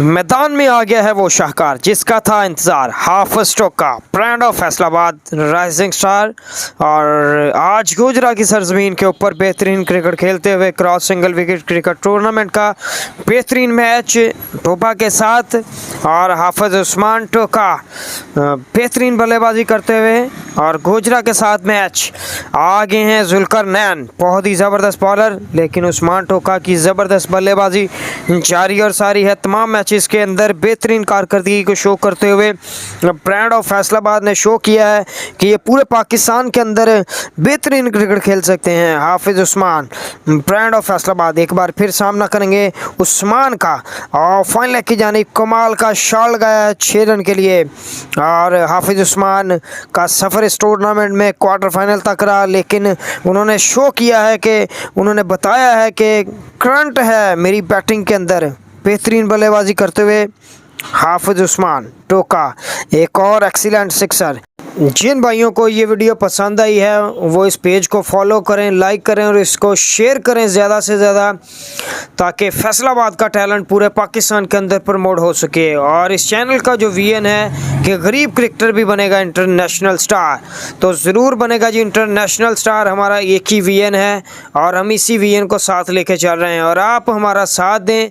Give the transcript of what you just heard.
मैदान में आ गया है वो शाहकार जिसका था इंतज़ार। हाफिज टोका, brand of Faisalabad, rising star. और आज गुजरा की सरजमीन के ऊपर बेहतरीन क्रिकेट खेलते हुए cross single wicket cricket tournament का बेहतरीन मैच टोपा के साथ। और हाफिज उस्मान टोका बेहतरीन बल्लेबाजी करते हुए और गुजरा के साथ मैच आगे हैं। जुल्करनैन बहुत ही ज़बरदस्त बॉलर, लेकिन उस्मान टोका की ज़बरदस्त बल्लेबाजी जारी और सारी है। तमाम मैचेस के अंदर बेहतरीन कारकर्दगी को शो करते हुए ब्रांड ऑफ फैसलाबाद ने शो किया है कि ये पूरे पाकिस्तान के अंदर बेहतरीन क्रिकेट खेल सकते हैं। हाफिज उस्मान, ब्रांड ऑफ फैसलाबाद एक बार फिर सामना करेंगे उस्मान का। और फाइनल की जानिब कमाल का शॉट लगाया है 6 रन के लिए। और हाफिज उस्मान का सफ़र इस टूर्नामेंट में क्वार्टर फाइनल तक रहा, लेकिन उन्होंने शो किया है कि उन्होंने बताया है कि करंट है मेरी बैटिंग के अंदर। बेहतरीन बल्लेबाजी करते हुए हाफिज उस्मान टोका एक और एक्सीलेंट सिक्सर। जिन भाइयों को ये वीडियो पसंद आई है वो इस पेज को फॉलो करें, लाइक करें और इसको शेयर करें ज़्यादा से ज़्यादा, ताकि फैसलाबाद का टैलेंट पूरे पाकिस्तान के अंदर प्रमोट हो सके। और इस चैनल का जो विजन है कि गरीब क्रिकेटर भी बनेगा इंटरनेशनल स्टार, तो ज़रूर बनेगा जी इंटरनेशनल स्टार। हमारा एक ही विजन है और हम इसी विजन को साथ लेके चल रहे हैं और आप हमारा साथ दें।